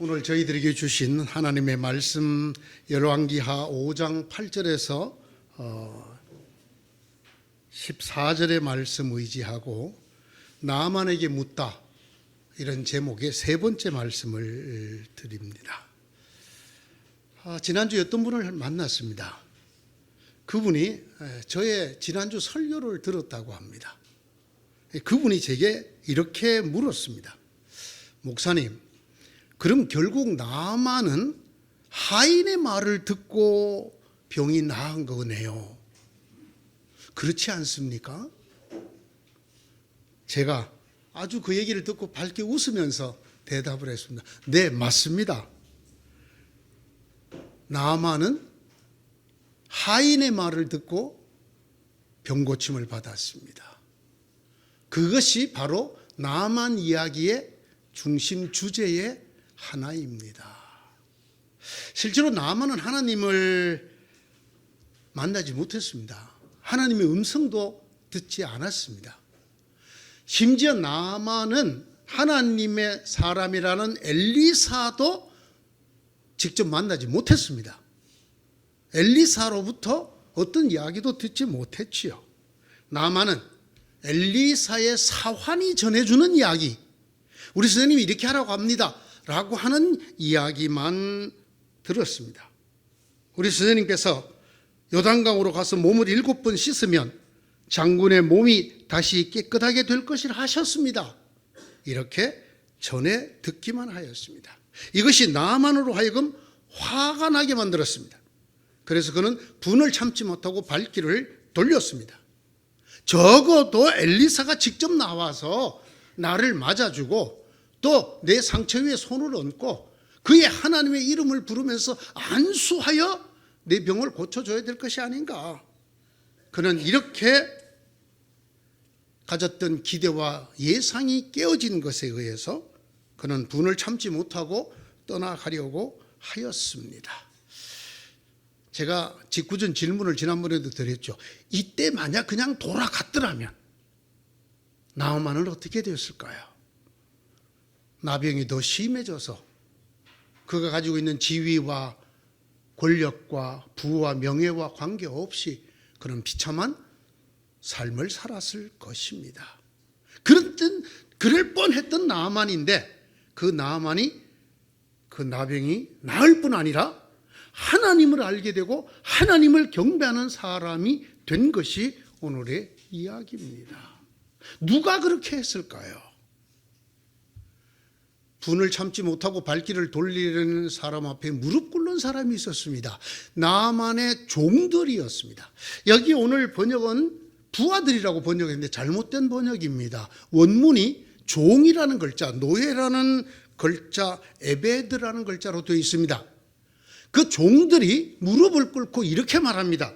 오늘 저희들에게 주신 하나님의 말씀 열왕기하 5장 8절에서 14절의 말씀 의지하고 나만에게 묻다 이런 제목의 세 번째 말씀을 드립니다. 지난주에 어떤 분을 만났습니다. 그분이 저의 지난주 설교를 들었다고 합니다. 그분이 제게 이렇게 물었습니다. 목사님, 그럼 결국 나만은 하인의 말을 듣고 병이 나은 거네요. 그렇지 않습니까? 제가 아주 그 얘기를 듣고 밝게 웃으면서 대답을 했습니다. 네, 맞습니다. 나만은 하인의 말을 듣고 병 고침을 받았습니다. 그것이 바로 나만 이야기의 중심 주제의 하나입니다. 실제로 나만은 하나님을 만나지 못했습니다. 하나님의 음성도 듣지 않았습니다. 심지어 나만은 하나님의 사람이라는 엘리사도 직접 만나지 못했습니다. 엘리사로부터 어떤 이야기도 듣지 못했지요. 나만은 엘리사의 사환이 전해주는 이야기, 우리 선생님이 이렇게 하라고 합니다 라고 하는 이야기만 들었습니다. 우리 선생님께서 요단강으로 가서 몸을 7번 씻으면 장군의 몸이 다시 깨끗하게 될 것이라 하셨습니다. 이렇게 전해 듣기만 하였습니다. 이것이 나만으로 하여금 화가 나게 만들었습니다. 그래서 그는 분을 참지 못하고 발길을 돌렸습니다. 적어도 엘리사가 직접 나와서 나를 맞아주고 또 내 상처 위에 손을 얹고 그의 하나님의 이름을 부르면서 안수하여 내 병을 고쳐줘야 될 것이 아닌가. 그는 이렇게 가졌던 기대와 예상이 깨어진 것에 의해서 그는 분을 참지 못하고 떠나가려고 하였습니다. 제가 직구전 질문을 지난번에도 드렸죠. 이때 만약 그냥 돌아갔더라면 나만은 어떻게 되었을까요? 나병이 더 심해져서 그가 가지고 있는 지위와 권력과 부와 명예와 관계없이 그런 비참한 삶을 살았을 것입니다. 그럴 뻔했던 나만인데 그 나만이 그 나병이 나을 뿐 아니라 하나님을 알게 되고 하나님을 경배하는 사람이 된 것이 오늘의 이야기입니다. 누가 그렇게 했을까요? 분을 참지 못하고 발길을 돌리려는 사람 앞에 무릎 꿇는 사람이 있었습니다. 나만의 종들이었습니다. 여기 오늘 번역은 부하들이라고 번역했는데 잘못된 번역입니다. 원문이 종이라는 글자, 노예라는 글자, 에베드라는 글자로 되어 있습니다. 그 종들이 무릎을 꿇고 이렇게 말합니다.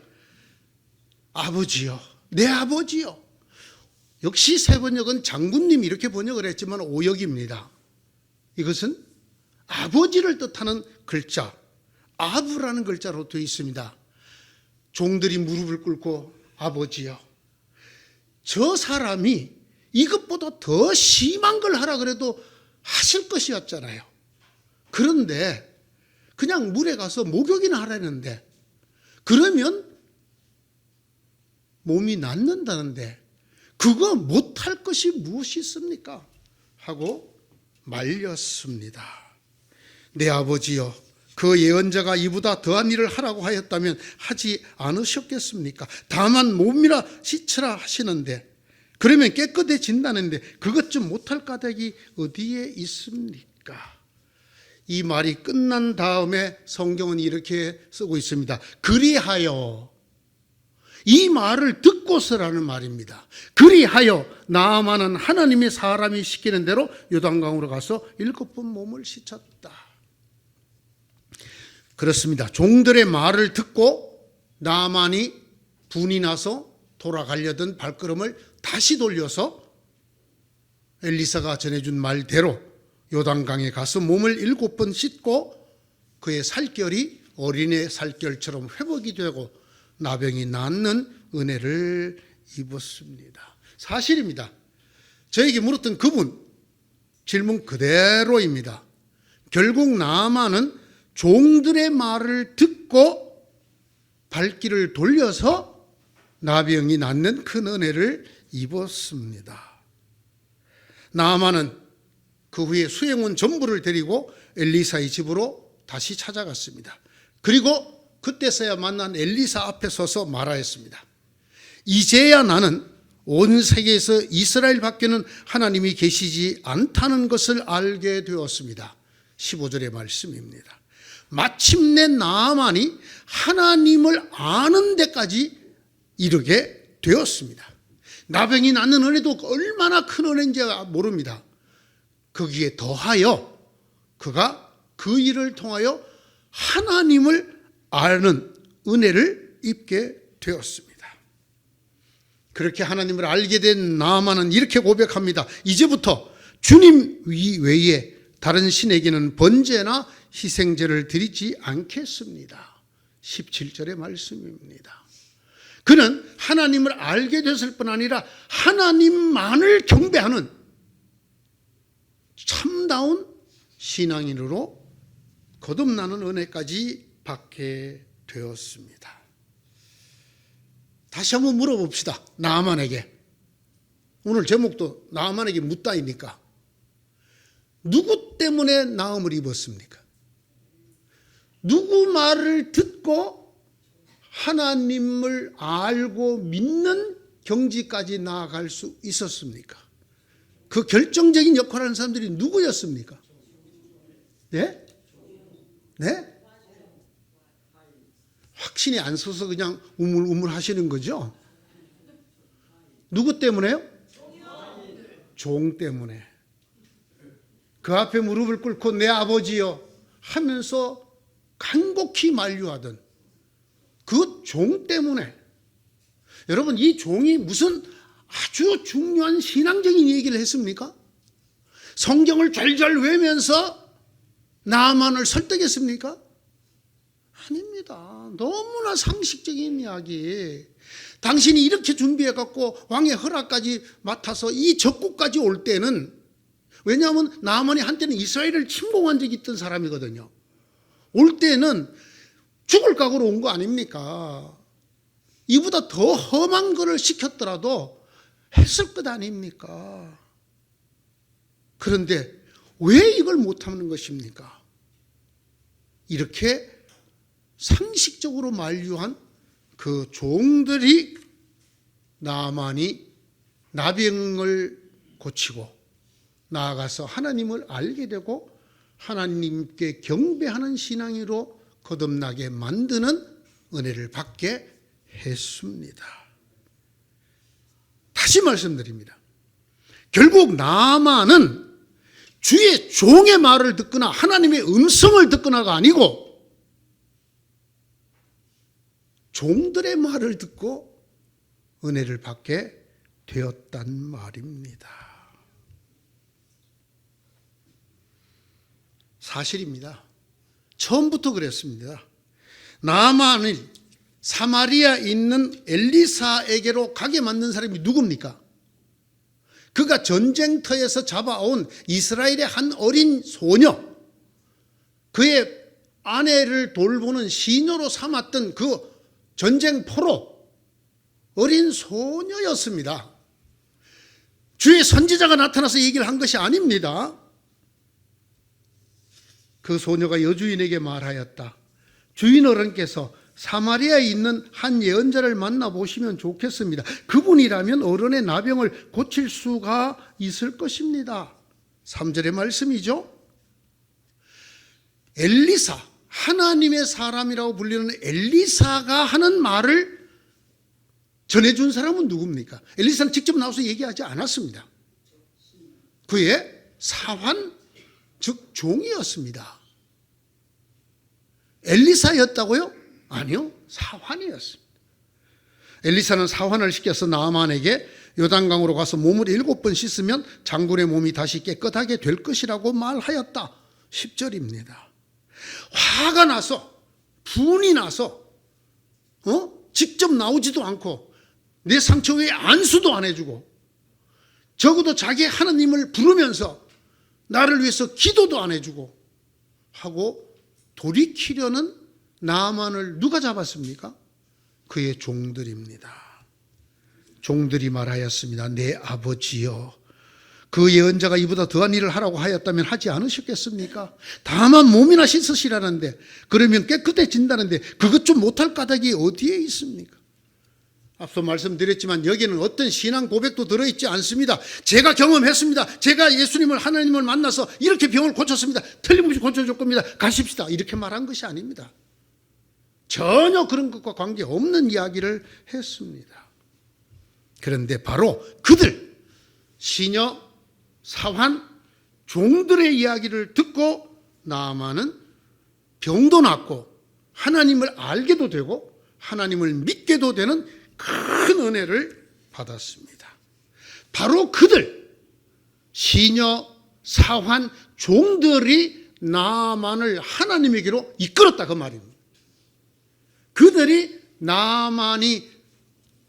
아버지요, 내 아버지요. 역시 새 번역은 장군님이 이렇게 번역을 했지만 오역입니다. 이것은 아버지를 뜻하는 글자, 아브라는 글자로 되어 있습니다. 종들이 무릎을 꿇고 아버지요. 저 사람이 이것보다 더 심한 걸 하라 그래도 하실 것이었잖아요. 그런데 그냥 물에 가서 목욕이나 하라는데 그러면 몸이 낫는다는데 그거 못할 것이 무엇이 있습니까? 하고 말렸습니다. 내 아버지여, 그 예언자가 이보다 더한 일을 하라고 하였다면 하지 않으셨겠습니까? 다만 몸이라 씻으라 하시는데 그러면 깨끗해진다는데 그것 좀 못할 까닭이 어디에 있습니까? 이 말이 끝난 다음에 성경은 이렇게 쓰고 있습니다. 그리하여, 이 말을 듣고서라는 말입니다. 그리하여 나아만은 하나님의 사람이 시키는 대로 요단강으로 가서 7번 몸을 씻었다. 그렇습니다. 종들의 말을 듣고 나아만이 분이 나서 돌아가려던 발걸음을 다시 돌려서 엘리사가 전해준 말대로 요단강에 가서 몸을 7번 씻고 그의 살결이 어린애 살결처럼 회복이 되고 나병이 낫는 은혜를 입었습니다. 사실입니다. 저에게 물었던 그분 질문 그대로입니다. 결국 나아만은 종들의 말을 듣고 발길을 돌려서 나병이 낫는 큰 은혜를 입었습니다. 나아만은 그 후에 수행원 전부를 데리고 엘리사의 집으로 다시 찾아갔습니다. 그리고 그때서야 만난 엘리사 앞에 서서 말하였습니다. 이제야 나는 온 세계에서 이스라엘 밖에는 하나님이 계시지 않다는 것을 알게 되었습니다. 15절의 말씀입니다. 마침내 나아만이 하나님을 아는 데까지 이르게 되었습니다. 나병이 낫는 은혜도 얼마나 큰 은혜인지 모릅니다. 거기에 더하여 그가 그 일을 통하여 하나님을 아는 은혜를 입게 되었습니다. 그렇게 하나님을 알게 된 나아만은 이렇게 고백합니다. 이제부터 주님 외에 다른 신에게는 번제나 희생제를 드리지 않겠습니다. 17절의 말씀입니다. 그는 하나님을 알게 됐을 뿐 아니라 하나님만을 경배하는 참다운 신앙인으로 거듭나는 은혜까지 받게 되었습니다. 다시 한번 물어봅시다. 나아만에게. 오늘 제목도 나아만에게 묻다이니까. 누구 때문에 나음을 입었습니까? 누구 말을 듣고 하나님을 알고 믿는 경지까지 나아갈 수 있었습니까? 그 결정적인 역할을 하는 사람들이 누구였습니까? 네? 네? 확신이 안 서서 그냥 우물우물 하시는 거죠? 누구 때문에요? 종 때문에. 그 앞에 무릎을 꿇고 내 아버지여 하면서 간곡히 만류하던 그 종 때문에. 여러분, 이 종이 무슨 아주 중요한 신앙적인 얘기를 했습니까? 성경을 절절 외면서 나아만을 설득했습니까? 아닙니다. 너무나 상식적인 이야기. 당신이 이렇게 준비해갖고 왕의 허락까지 맡아서 이 적국까지 올 때는, 왜냐하면 나아만이 한때는 이스라엘을 침공한 적이 있던 사람이거든요. 올 때는 죽을 각오로 온 거 아닙니까? 이보다 더 험한 거를 시켰더라도 했을 것 아닙니까? 그런데 왜 이걸 못하는 것입니까? 이렇게 상식적으로 만류한 그 종들이 나아만이 나병을 고치고 나아가서 하나님을 알게 되고 하나님께 경배하는 신앙으로 거듭나게 만드는 은혜를 받게 했습니다. 다시 말씀드립니다. 결국 나아만은 주의 종의 말을 듣거나 하나님의 음성을 듣거나가 아니고 종들의 말을 듣고 은혜를 받게 되었단 말입니다. 사실입니다. 처음부터 그랬습니다. 나아만이 사마리아에 있는 엘리사에게로 가게 만든 사람이 누굽니까? 그가 전쟁터에서 잡아온 이스라엘의 한 어린 소녀, 그의 아내를 돌보는 시녀로 삼았던 그 전쟁포로 어린 소녀였습니다. 주의 선지자가 나타나서 얘기를 한 것이 아닙니다. 그 소녀가 여주인에게 말하였다. 주인 어른께서 사마리아에 있는 한 예언자를 만나보시면 좋겠습니다. 그분이라면 어른의 나병을 고칠 수가 있을 것입니다. 3절의 말씀이죠. 엘리사, 하나님의 사람이라고 불리는 엘리사가 하는 말을 전해준 사람은 누굽니까? 엘리사는 직접 나와서 얘기하지 않았습니다. 그의 사환, 즉 종이었습니다. 엘리사였다고요? 아니요, 사환이었습니다. 엘리사는 사환을 시켜서 나아만에게 요단강으로 가서 몸을 7번 씻으면 장군의 몸이 다시 깨끗하게 될 것이라고 말하였다. 10절입니다. 화가 나서, 분이 나서 직접 나오지도 않고 내 상처 위에 안수도 안 해주고 적어도 자기 하나님을 부르면서 나를 위해서 기도도 안 해주고 하고 돌이키려는 나만을 누가 잡았습니까? 그의 종들입니다. 종들이 말하였습니다. 내 아버지여, 그 예언자가 이보다 더한 일을 하라고 하였다면 하지 않으셨겠습니까? 다만 몸이나 씻으시라는데, 그러면 깨끗해진다는데 그것 좀 못할 까닭이 어디에 있습니까? 앞서 말씀드렸지만 여기는 어떤 신앙 고백도 들어있지 않습니다. 제가 경험했습니다. 제가 예수님을, 하나님을 만나서 이렇게 병을 고쳤습니다. 틀림없이 고쳐줄 겁니다. 가십시다. 이렇게 말한 것이 아닙니다. 전혀 그런 것과 관계없는 이야기를 했습니다. 그런데 바로 그들, 시녀, 사환, 종들의 이야기를 듣고 나아만은 병도 낫고 하나님을 알게도 되고 하나님을 믿게도 되는 큰 은혜를 받았습니다. 바로 그들, 시녀, 사환, 종들이 나아만을 하나님에게로 이끌었다 그 말입니다. 그들이 나아만이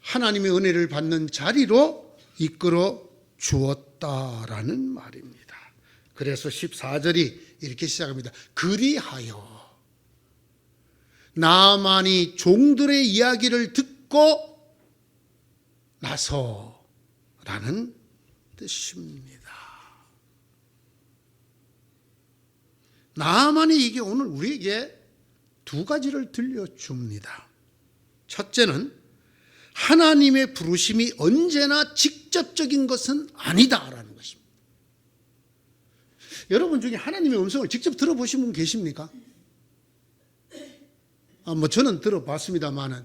하나님의 은혜를 받는 자리로 이끌어 주었다라는 말입니다. 그래서 14절이 이렇게 시작합니다. 그리하여 나아만이 종들의 이야기를 듣고 나서라는 뜻입니다. 나아만이 이게 오늘 우리에게 두 가지를 들려줍니다. 첫째는 하나님의 부르심이 언제나 직접적인 것은 아니다라는 것입니다. 여러분 중에 하나님의 음성을 직접 들어보신 분 계십니까? 저는 들어봤습니다만은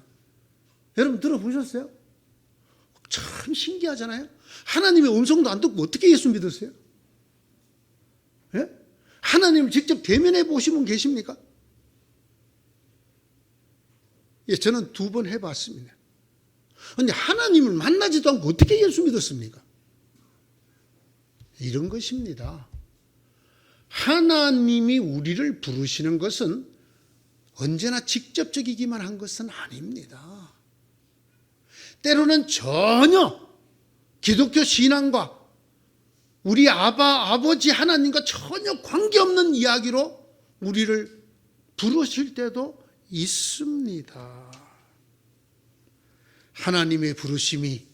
여러분 들어보셨어요? 참 신기하잖아요. 하나님의 음성도 안 듣고 어떻게 예수 믿으세요? 예? 하나님을 직접 대면해 보신 분 계십니까? 예, 저는 2번 해봤습니다. 그런데 하나님을 만나지도 않고 어떻게 예수 믿었습니까? 이런 것입니다. 하나님이 우리를 부르시는 것은 언제나 직접적이기만 한 것은 아닙니다. 때로는 전혀 기독교 신앙과 우리 아버지 하나님과 전혀 관계없는 이야기로 우리를 부르실 때도 있습니다. 하나님의 부르심이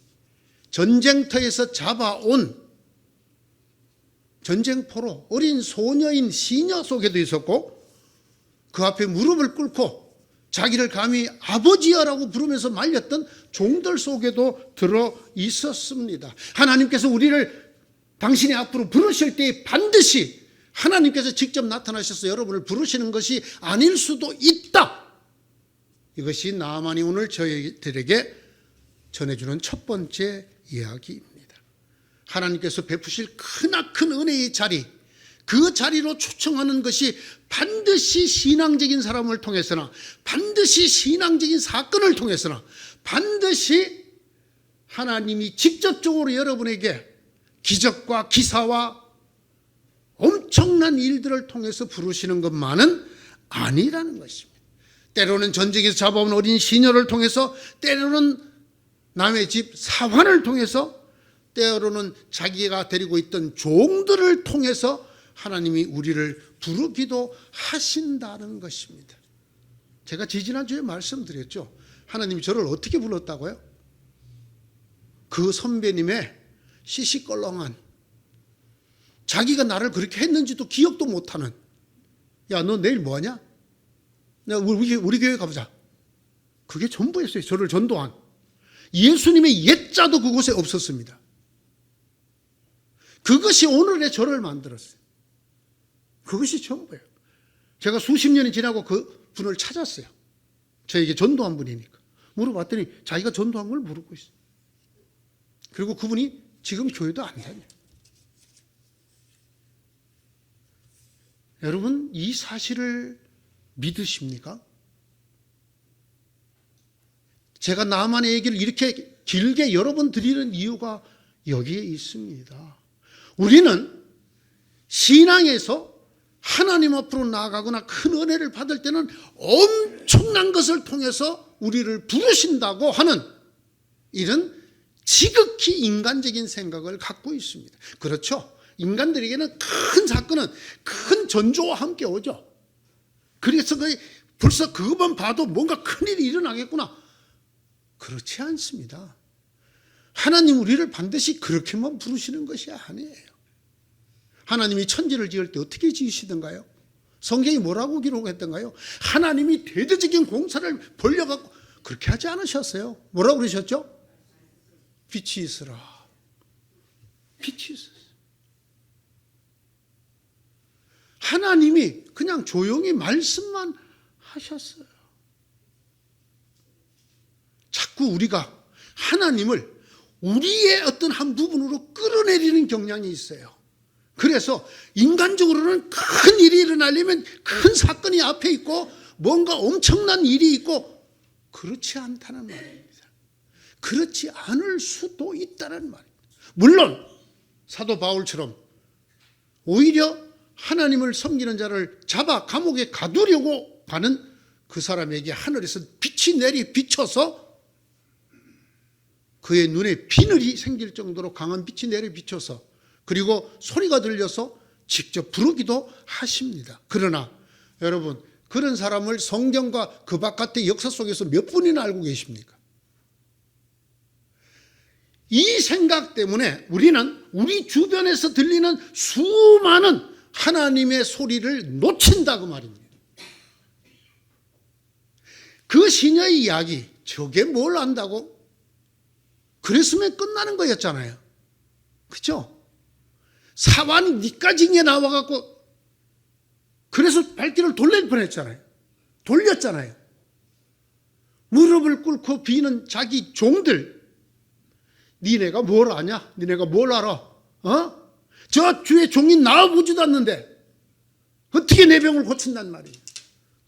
전쟁터에서 잡아온 전쟁포로 어린 소녀인 시녀 속에도 있었고 그 앞에 무릎을 꿇고 자기를 감히 아버지야라고 부르면서 말렸던 종들 속에도 들어 있었습니다. 하나님께서 우리를 당신의 앞으로 부르실 때 반드시 하나님께서 직접 나타나셔서 여러분을 부르시는 것이 아닐 수도 있다. 이것이 나아만이 오늘 저희들에게 전해주는 첫 번째 이야기입니다. 하나님께서 베푸실 크나큰 은혜의 자리, 그 자리로 초청하는 것이 반드시 신앙적인 사람을 통해서나 반드시 신앙적인 사건을 통해서나 반드시 하나님이 직접적으로 여러분에게 기적과 기사와 엄청난 일들을 통해서 부르시는 것만은 아니라는 것입니다. 때로는 전쟁에서 잡아온 어린 시녀를 통해서, 때로는 남의 집 사환을 통해서, 때로는 자기가 데리고 있던 종들을 통해서 하나님이 우리를 부르기도 하신다는 것입니다. 제가 지지난주에 말씀드렸죠. 하나님이 저를 어떻게 불렀다고요? 그 선배님의 시시껄렁한, 자기가 나를 그렇게 했는지도 기억도 못하는, 야, 너 내일 뭐하냐? 우리 교회 가보자. 그게 전부였어요. 저를 전도한. 예수님의 옛자도 그곳에 없었습니다. 그것이 오늘의 저를 만들었어요. 그것이 전부예요. 제가 수십 년이 지나고 그 분을 찾았어요. 저에게 전도한 분이니까. 물어봤더니 자기가 전도한 걸 모르고 있어요. 그리고 그분이 지금 교회도 안 다녀요. 여러분, 이 사실을 믿으십니까? 제가 나만의 얘기를 이렇게 길게 여러 번 드리는 이유가 여기에 있습니다. 우리는 신앙에서 하나님 앞으로 나아가거나 큰 은혜를 받을 때는 엄청난 것을 통해서 우리를 부르신다고 하는 이런 지극히 인간적인 생각을 갖고 있습니다. 그렇죠. 인간들에게는 큰 사건은 큰 전조와 함께 오죠. 그래서 벌써 그것만 봐도 뭔가 큰일이 일어나겠구나. 그렇지 않습니다. 하나님 우리를 반드시 그렇게만 부르시는 것이 아니에요. 하나님이 천지를 지을 때 어떻게 지으시던가요? 성경이 뭐라고 기록했던가요? 하나님이 대대적인 공사를 벌려갖고 그렇게 하지 않으셨어요. 뭐라고 그러셨죠? 빛이 있으라. 빛이 있었어요. 하나님이 그냥 조용히 말씀만 하셨어요. 자꾸 우리가 하나님을 우리의 어떤 한 부분으로 끌어내리는 경향이 있어요. 그래서 인간적으로는 큰 일이 일어나려면 큰 사건이 앞에 있고 뭔가 엄청난 일이 있고 그렇지 않다는 말입니다. 그렇지 않을 수도 있다는 말입니다. 물론 사도 바울처럼 오히려 하나님을 섬기는 자를 잡아 감옥에 가두려고 가는 그 사람에게 하늘에서 빛이 내리 비춰서 그의 눈에 비늘이 생길 정도로 강한 빛이 내리 비춰서 그리고 소리가 들려서 직접 부르기도 하십니다. 그러나 여러분 그런 사람을 성경과 그 바깥의 역사 속에서 몇 분이나 알고 계십니까? 이 생각 때문에 우리는 우리 주변에서 들리는 수많은 하나님의 소리를 놓친다고 말입니다. 그 시녀의 이야기, 저게 뭘 안다고? 그랬으면 끝나는 거였잖아요. 그렇죠? 사환이 니까징에 나와갖고 그래서 발길을 돌릴 뻔했잖아요. 돌렸잖아요. 무릎을 꿇고 비는 자기 종들, 니네가 뭘 아냐? 니네가 뭘 알아? 저 주의 종이 나와보지도 않는데 어떻게 내 병을 고친단 말이에요.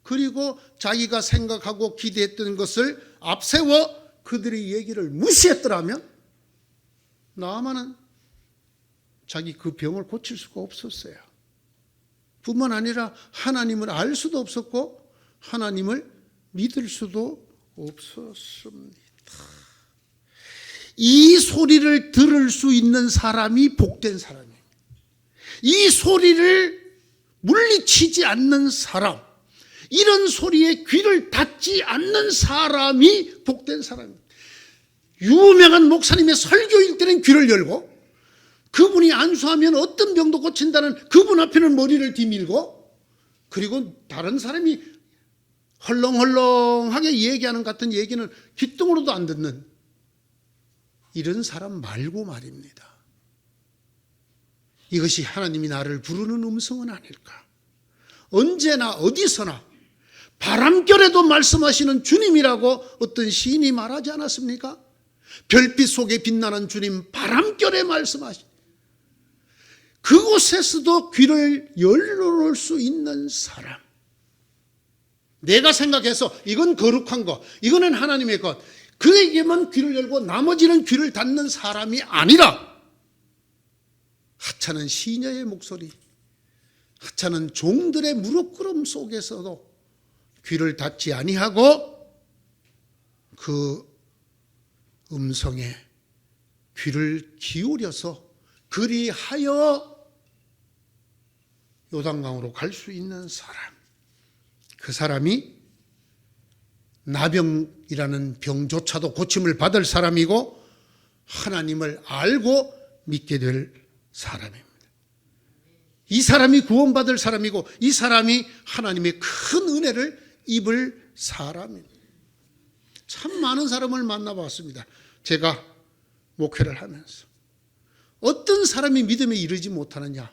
그리고 자기가 생각하고 기대했던 것을 앞세워 그들의 얘기를 무시했더라면 나아만은 자기 그 병을 고칠 수가 없었어요. 뿐만 아니라 하나님을 알 수도 없었고 하나님을 믿을 수도 없었습니다. 이 소리를 들을 수 있는 사람이 복된 사람입니다. 이 소리를 물리치지 않는 사람, 이런 소리에 귀를 닫지 않는 사람이 복된 사람입니다. 유명한 목사님의 설교일 때는 귀를 열고 그분이 안수하면 어떤 병도 고친다는 그분 앞에는 머리를 뒤밀고 그리고 다른 사람이 헐렁헐렁하게 얘기하는 같은 얘기는 귓등으로도 안 듣는 이런 사람 말고 말입니다. 이것이 하나님이 나를 부르는 음성은 아닐까? 언제나 어디서나 바람결에도 말씀하시는 주님이라고 어떤 시인이 말하지 않았습니까? 별빛 속에 빛나는 주님 바람결에 말씀하시. 그곳에서도 귀를 열어놓을 수 있는 사람. 내가 생각해서 이건 거룩한 것, 이거는 하나님의 것, 그에게만 귀를 열고 나머지는 귀를 닫는 사람이 아니라 하찮은 시녀의 목소리, 하찮은 종들의 무릎꿇음 속에서도 귀를 닫지 아니하고 그 음성에 귀를 기울여서 그리하여 요단강으로 갈 수 있는 사람, 그 사람이 나병이라는 병조차도 고침을 받을 사람이고 하나님을 알고 믿게 될 사람입니다. 이 사람이 구원받을 사람이고 이 사람이 하나님의 큰 은혜를 입을 사람입니다. 참 많은 사람을 만나봤습니다. 제가 목회를 하면서 어떤 사람이 믿음에 이르지 못하느냐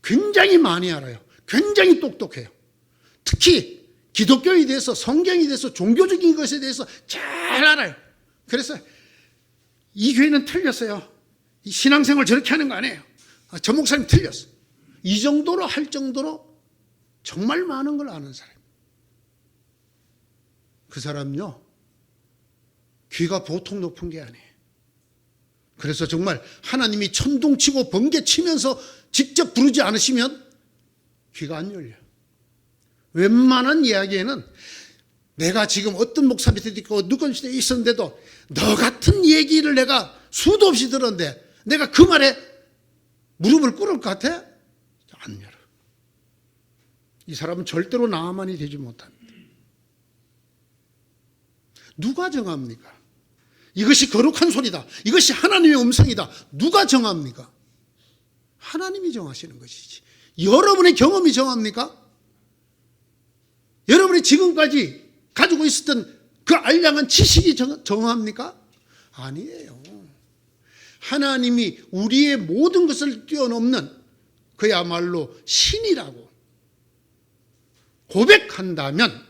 굉장히 많이 알아요. 굉장히 똑똑해요. 특히 기독교에 대해서, 성경에 대해서, 종교적인 것에 대해서 잘 알아요. 그래서 이 교회는 틀렸어요. 이 신앙생활 저렇게 하는 거 아니에요. 저 목사님 틀렸어. 이 정도로 할 정도로 정말 많은 걸 아는 사람. 그 사람은요, 귀가 보통 높은 게 아니에요. 그래서 정말 하나님이 천둥치고 번개치면서 직접 부르지 않으시면 귀가 안 열려요. 웬만한 이야기에는 내가 지금 어떤 목사 밑에 있고 누군 시대에 있었는데도 너 같은 얘기를 내가 수도 없이 들었는데 내가 그 말에 무릎을 꿇을 것 같아? 안 열어. 이 사람은 절대로 나아만이 되지 못합니다. 누가 정합니까? 이것이 거룩한 소리다. 이것이 하나님의 음성이다. 누가 정합니까? 하나님이 정하시는 것이지. 여러분의 경험이 정합니까? 여러분이 지금까지 가지고 있었던 그 알량한 지식이 정합니까? 아니에요. 하나님이 우리의 모든 것을 뛰어넘는 그야말로 신이라고 고백한다면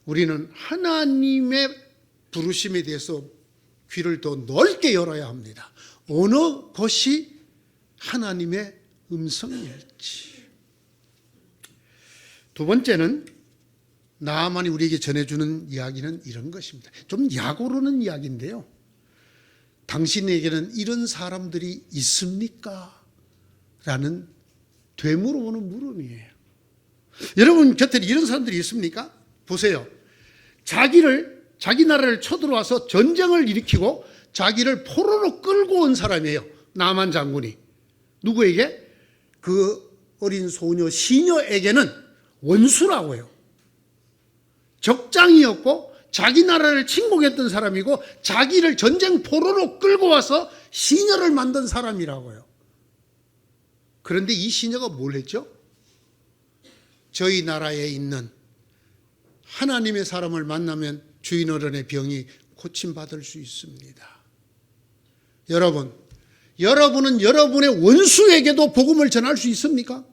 우리는 하나님의 부르심에 대해서 귀를 더 넓게 열어야 합니다. 어느 것이 하나님의 음성일지. 두 번째는 나아만이 우리에게 전해주는 이야기는 이런 것입니다. 좀 약오르는 이야기인데요. 당신에게는 이런 사람들이 있습니까? 라는 되물어보는 물음이에요. 여러분 곁에 이런 사람들이 있습니까? 보세요. 자기 나라를 쳐들어와서 전쟁을 일으키고 자기를 포로로 끌고 온 사람이에요. 나만 장군이. 누구에게? 그 어린 소녀 시녀에게는 원수라고 해요. 적장이었고 자기 나라를 침공했던 사람이고 자기를 전쟁 포로로 끌고 와서 시녀를 만든 사람이라고요. 그런데 이 시녀가 뭘 했죠? 저희 나라에 있는 하나님의 사람을 만나면 주인 어른의 병이 고침받을 수 있습니다. 여러분은 여러분의 원수에게도 복음을 전할 수 있습니까?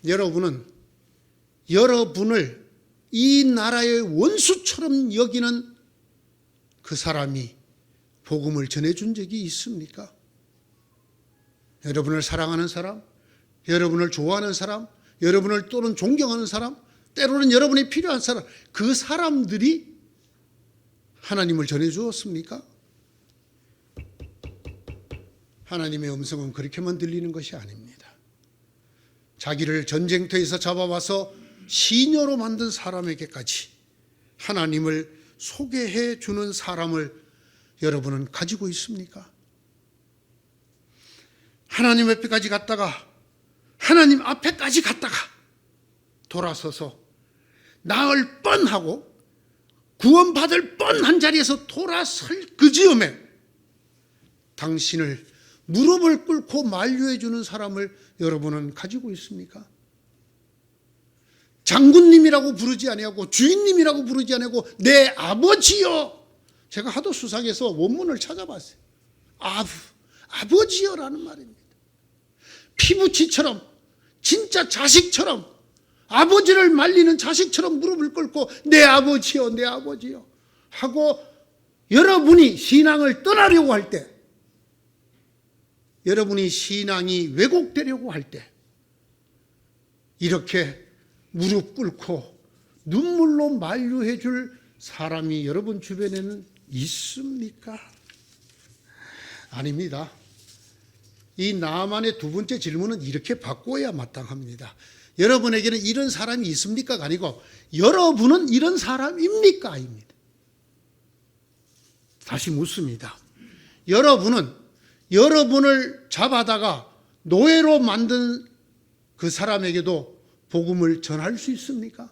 여러분은 여러분을 이 나라의 원수처럼 여기는 그 사람이 복음을 전해준 적이 있습니까? 여러분을 사랑하는 사람, 여러분을 좋아하는 사람, 여러분을 또는 존경하는 사람, 때로는 여러분이 필요한 사람, 그 사람들이 하나님을 전해주었습니까? 하나님의 음성은 그렇게만 들리는 것이 아닙니다. 자기를 전쟁터에서 잡아와서 시녀로 만든 사람에게까지 하나님을 소개해 주는 사람을 여러분은 가지고 있습니까? 하나님 앞에까지 갔다가 하나님 앞에까지 갔다가 돌아서서 나을 뻔하고 구원받을 뻔한 자리에서 돌아설 그 즈음에 당신을 무릎을 꿇고 만류해 주는 사람을 여러분은 가지고 있습니까? 장군님이라고 부르지 아니하고 주인님이라고 부르지 아니하고 내 아버지요. 제가 하도 수상해서 원문을 찾아봤어요. 아버지요라는 말입니다. 피부치처럼 진짜 자식처럼 아버지를 말리는 자식처럼 무릎을 꿇고 내 아버지요, 내 아버지요 하고 여러분이 신앙을 떠나려고 할 때, 여러분이 신앙이 왜곡되려고 할 때 이렇게 무릎 꿇고 눈물로 만류해 줄 사람이 여러분 주변에는 있습니까? 아닙니다. 이 나아만의 두 번째 질문은 이렇게 바꿔야 마땅합니다. 여러분에게는 이런 사람이 있습니까가 아니고 여러분은 이런 사람입니까? 입니다. 다시 묻습니다. 여러분은 여러분을 잡아다가 노예로 만든 그 사람에게도 복음을 전할 수 있습니까?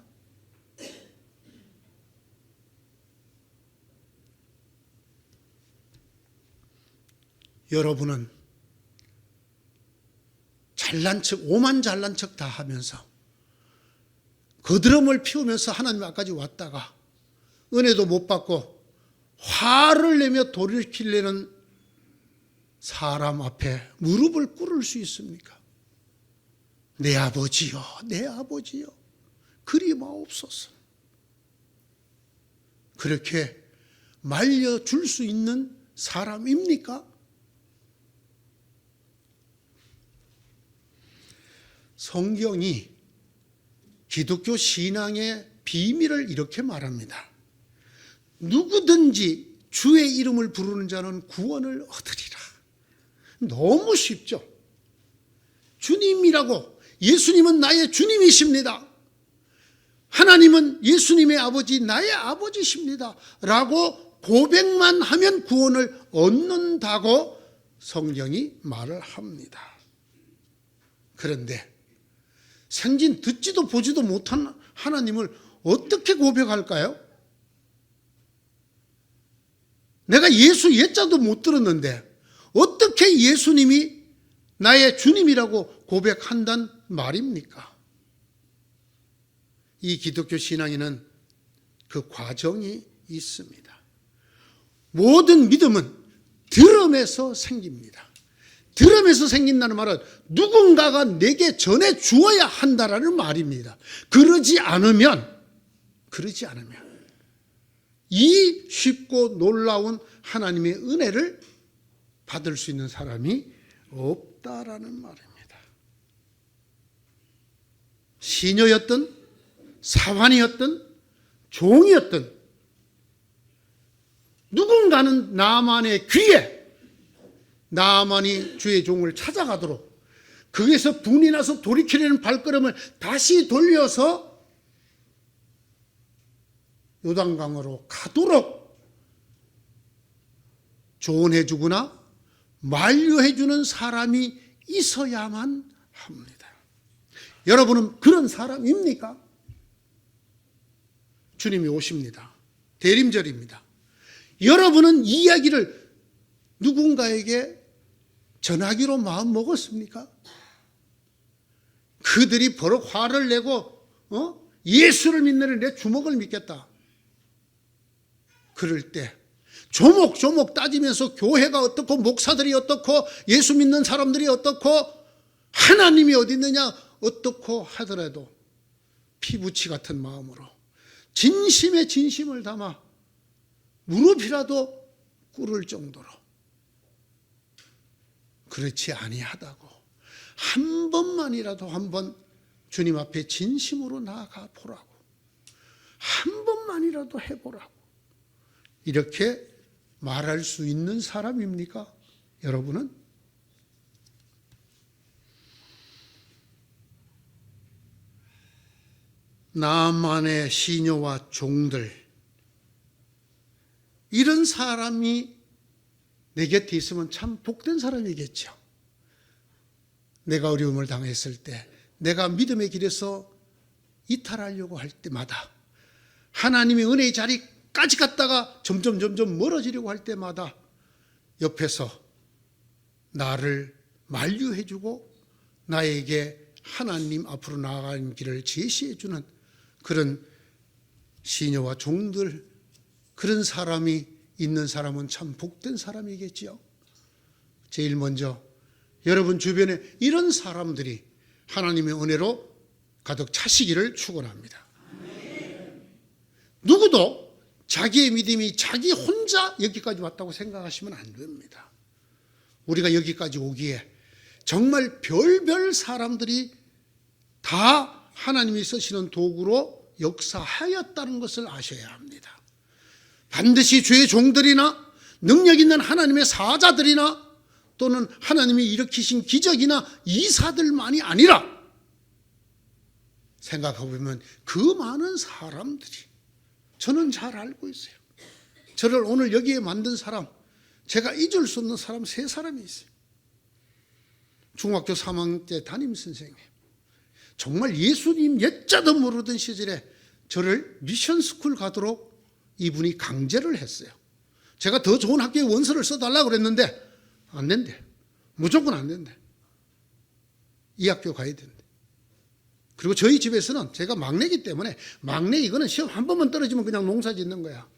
여러분은 잘난 척, 오만 잘난 척 다 하면서 거드름을 피우면서 하나님 앞까지 왔다가 은혜도 못 받고 화를 내며 돌이키려는 사람 앞에 무릎을 꿇을 수 있습니까? 내 아버지요, 내 아버지요, 그리 마옵소서. 그렇게 말려줄 수 있는 사람입니까? 성경이 기독교 신앙의 비밀을 이렇게 말합니다. 누구든지 주의 이름을 부르는 자는 구원을 얻으리라. 너무 쉽죠. 주님이라고, 예수님은 나의 주님이십니다. 하나님은 예수님의 아버지, 나의 아버지십니다. 라고 고백만 하면 구원을 얻는다고 성경이 말을 합니다. 그런데 생진 듣지도 보지도 못한 하나님을 어떻게 고백할까요? 내가 예수 예자도 못 들었는데 어떻게 예수님이 나의 주님이라고 고백한단 말입니까? 이 기독교 신앙에는 그 과정이 있습니다. 모든 믿음은 들음에서 생깁니다. 들음에서 생긴다는 말은 누군가가 내게 전해 주어야 한다라는 말입니다. 그러지 않으면 이 쉽고 놀라운 하나님의 은혜를 받을 수 있는 사람이 없다라는 말입니다. 시녀였든 사환이었든 종이었든 누군가는 나만의 귀에 나만이 주의 종을 찾아가도록 거기에서 분이 나서 돌이키려는 발걸음을 다시 돌려서 요단강으로 가도록 조언해 주거나 만류해 주는 사람이 있어야만 합니다. 여러분은 그런 사람입니까? 주님이 오십니다. 대림절입니다. 여러분은 이 이야기를 누군가에게 전하기로 마음 먹었습니까? 그들이 버럭 화를 내고 예수를 믿는 내 주먹을 믿겠다. 그럴 때 조목조목 따지면서 교회가 어떻고 목사들이 어떻고 예수 믿는 사람들이 어떻고 하나님이 어디 있느냐 어떻고 하더라도 피부치 같은 마음으로 진심에 진심을 담아 무릎이라도 꿇을 정도로 그렇지 아니하다고 한 번만이라도 한번 주님 앞에 진심으로 나아가 보라고 한 번만이라도 해보라고 이렇게 말할 수 있는 사람입니까? 여러분은? 나만의 시녀와 종들 이런 사람이 내 곁에 있으면 참 복된 사람이겠죠. 내가 어려움을 당했을 때 내가 믿음의 길에서 이탈하려고 할 때마다 하나님의 은혜의 자리까지 갔다가 점점 멀어지려고 할 때마다 옆에서 나를 만류해주고 나에게 하나님 앞으로 나아가는 길을 제시해주는 그런 시녀와 종들 그런 사람이 있는 사람은 참 복된 사람이겠지요. 제일 먼저 여러분 주변에 이런 사람들이 하나님의 은혜로 가득 차시기를 축원합니다. 누구도 자기의 믿음이 자기 혼자 여기까지 왔다고 생각하시면 안 됩니다. 우리가 여기까지 오기에 정말 별별 사람들이 다 하나님이 쓰시는 도구로 역사하였다는 것을 아셔야 합니다. 반드시 주의 종들이나 능력 있는 하나님의 사자들이나 또는 하나님이 일으키신 기적이나 이사들만이 아니라 생각해보면 그 많은 사람들이 저는 잘 알고 있어요. 저를 오늘 여기에 만든 사람 제가 잊을 수 없는 사람 3사람이 있어요. 중학교 3학년 때 담임선생님 정말 예수님 예자도 모르던 시절에 저를 미션스쿨 가도록 이분이 강제를 했어요. 제가 더 좋은 학교에 원서를 써달라고 그랬는데 안 된대. 무조건 안 된대. 이 학교 가야 된대. 그리고 저희 집에서는 제가 막내이기 때문에 막내 이거는 시험 한 번만 떨어지면 그냥 농사 짓는 거야.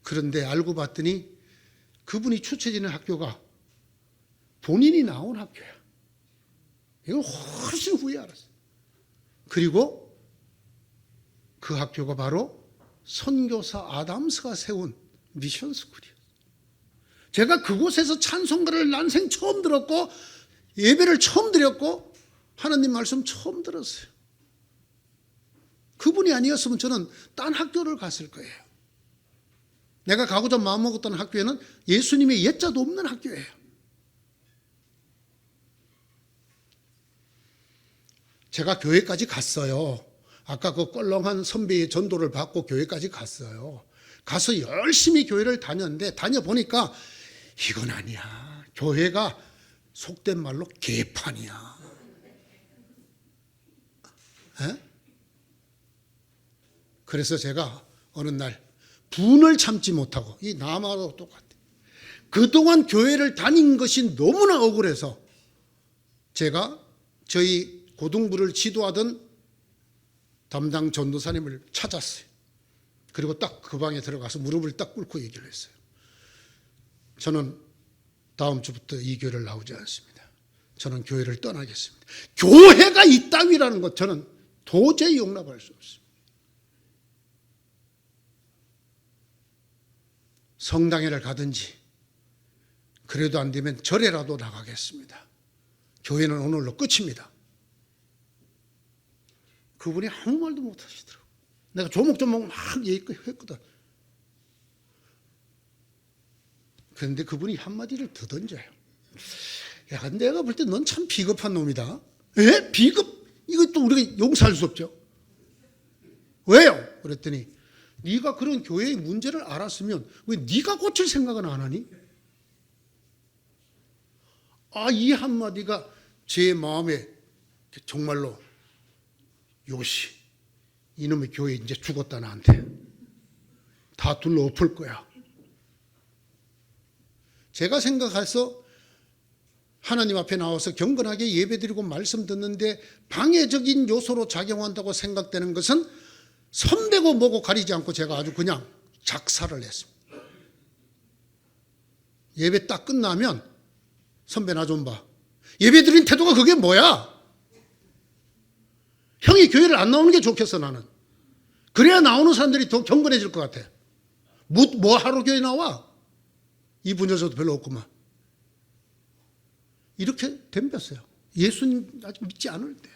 그런데 알고 봤더니 그분이 추천지는 학교가 본인이 나온 학교야. 이걸 훨씬 후에 알았어요. 그리고 그 학교가 바로 선교사 아담스가 세운 미션스쿨이에요. 제가 그곳에서 찬송가를 난생 처음 들었고 예배를 처음 드렸고 하나님 말씀 처음 들었어요. 그분이 아니었으면 저는 딴 학교를 갔을 거예요. 내가 가고자 마음먹었던 학교에는 예수님의 예자도 없는 학교예요. 제가 교회까지 갔어요. 아까 그 껄렁한 선배의 전도를 받고 교회까지 갔어요. 가서 열심히 교회를 다녔는데 다녀보니까 이건 아니야. 교회가 속된 말로 개판이야. 에? 그래서 제가 어느 날 분을 참지 못하고, 이 남하고 똑같아. 그동안 교회를 다닌 것이 너무나 억울해서 제가 저희 고등부를 지도하던 담당 전도사님을 찾았어요. 그리고 딱 그 방에 들어가서 무릎을 딱 꿇고 얘기를 했어요. 저는 다음 주부터 이 교회를 나오지 않습니다. 저는 교회를 떠나겠습니다. 교회가 이따위라는 것 저는 도저히 용납할 수 없습니다. 성당회를 가든지 그래도 안 되면 절에라도 나가겠습니다. 교회는 오늘로 끝입니다. 그분이 아무 말도 못 하시더라고요. 내가 조목조목 막 얘기했거든. 그런데 그분이 한마디를 더 던져요. 야, 내가 볼 때 넌 참 비겁한 놈이다. 에? 비겁? 이것도 우리가 용서할 수 없죠. 왜요? 그랬더니 네가 그런 교회의 문제를 알았으면 왜 네가 고칠 생각은 안 하니? 이 한마디가 제 마음에 정말로 요시, 이놈의 교회 이제 죽었다 나한테. 다 둘러 엎을 거야. 제가 생각해서 하나님 앞에 나와서 경건하게 예배드리고 말씀 듣는데 방해적인 요소로 작용한다고 생각되는 것은 선배고 뭐고 가리지 않고 제가 아주 그냥 작사를 했습니다. 예배 딱 끝나면 선배 나 좀 봐. 예배 드린 태도가 그게 뭐야? 형이 교회를 안 나오는 게 좋겠어 나는. 그래야 나오는 사람들이 더 경건해질 것 같아. 뭐 하러 교회 나와? 이분 녀석도 별로 없구만. 이렇게 덤볐어요. 예수님 아직 믿지 않을 때.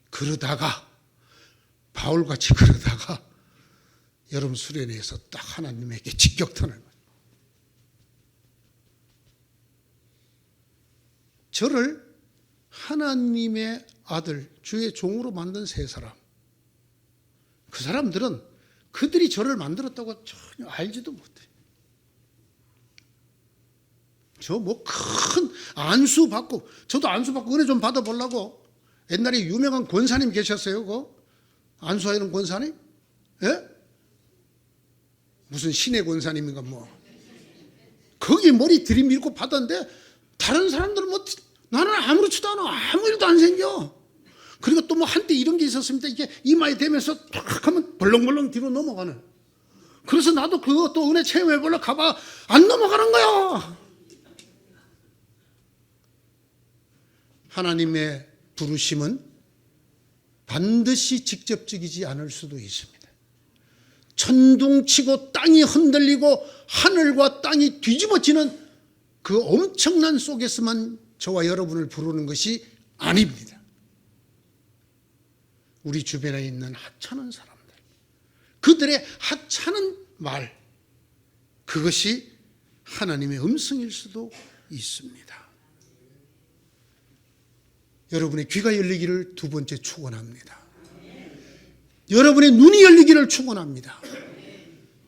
그러다가 바울같이 그러다가 여름 수련회에서 딱 하나님에게 직격탄을 맞아요. 저를 하나님의 아들, 주의 종으로 만든 세 사람. 그 사람들은 그들이 저를 만들었다고 전혀 알지도 못해요. 저 뭐 큰 안수 받고, 저도 안수 받고 은혜 좀 받아보려고. 옛날에 유명한 권사님 계셨어요. 그거 안수하는 권사님? 예? 무슨 신의 권사님인가 뭐. 거기 머리 들이밀고 받았는데 다른 사람들은 뭐 나는 아무렇지도 않아. 아무 일도 안 생겨. 그리고 또 뭐 한때 이런 게 있었습니다. 이게 이마에 대면서 탁 하면 벌렁벌렁 뒤로 넘어가는. 그래서 나도 그거 또 은혜 체험해보려고 가봐. 안 넘어가는 거야. 하나님의 부르심은 반드시 직접적이지 않을 수도 있습니다. 천둥치고 땅이 흔들리고 하늘과 땅이 뒤집어지는 그 엄청난 속에서만 저와 여러분을 부르는 것이 아닙니다. 우리 주변에 있는 하찮은 사람들, 그들의 하찮은 말, 그것이 하나님의 음성일 수도 있습니다. 여러분의 귀가 열리기를 두 번째 축원합니다. 여러분의 눈이 열리기를 축원합니다.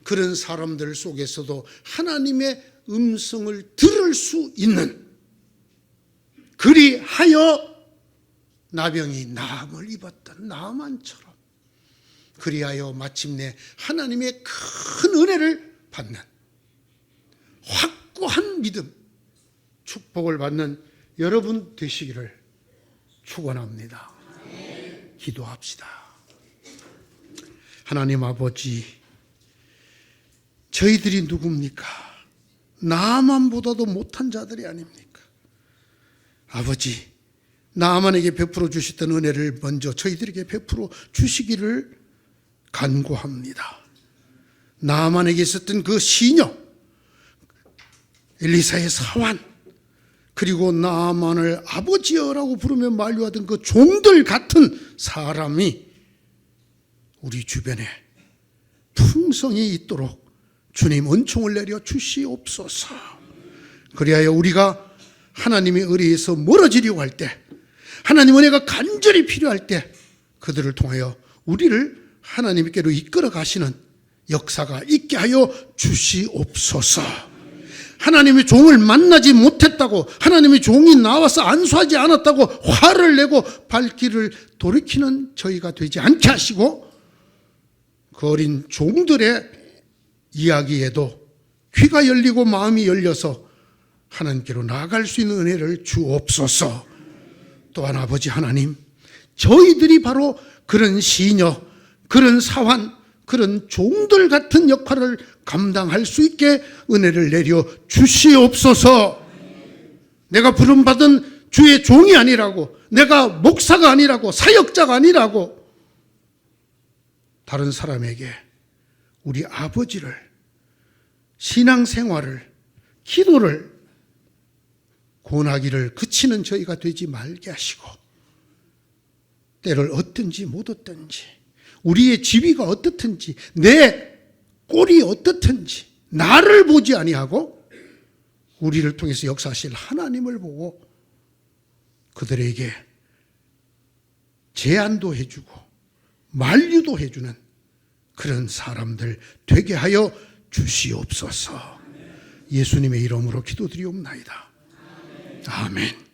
그런 사람들 속에서도 하나님의 음성을 들을 수 있는, 그리하여 나병이 나음을 입었던 나만처럼 그리하여 마침내 하나님의 큰 은혜를 받는 확고한 믿음, 축복을 받는 여러분 되시기를 축원합니다. 기도합시다. 하나님 아버지, 저희들이 누굽니까? 나만보다도 못한 자들이 아닙니까? 아버지, 나만에게 베풀어 주셨던 은혜를 먼저 저희들에게 베풀어 주시기를 간구합니다. 나만에게 있었던 그 시녀, 엘리사의 사환, 그리고 나만을 아버지여라고 부르며 만류하던 그 종들 같은 사람이 우리 주변에 풍성히 있도록 주님 은총을 내려 주시옵소서. 그리하여 우리가 하나님의 의리에서 멀어지려고 할 때, 하나님 은혜가 간절히 필요할 때 그들을 통하여 우리를 하나님께로 이끌어 가시는 역사가 있게 하여 주시옵소서. 하나님의 종을 만나지 못했다고, 하나님의 종이 나와서 안수하지 않았다고 화를 내고 발길을 돌이키는 저희가 되지 않게 하시고, 그 어린 종들의 이야기에도 귀가 열리고 마음이 열려서 하나님께로 나아갈 수 있는 은혜를 주옵소서. 또한 아버지 하나님, 저희들이 바로 그런 시녀, 그런 사환, 그런 종들 같은 역할을 감당할 수 있게 은혜를 내려 주시옵소서. 내가 부름받은 주의 종이 아니라고, 내가 목사가 아니라고, 사역자가 아니라고 다른 사람에게 우리 아버지를, 신앙생활을, 기도를, 고나기를 그치는 저희가 되지 말게 하시고, 때를 얻든지 못 얻든지, 우리의 지위가 어떻든지, 내 꼴이 어떻든지 나를 보지 아니하고 우리를 통해서 역사하실 하나님을 보고 그들에게 제안도 해주고 만류도 해주는 그런 사람들 되게 하여 주시옵소서. 예수님의 이름으로 기도드리옵나이다. 아멘.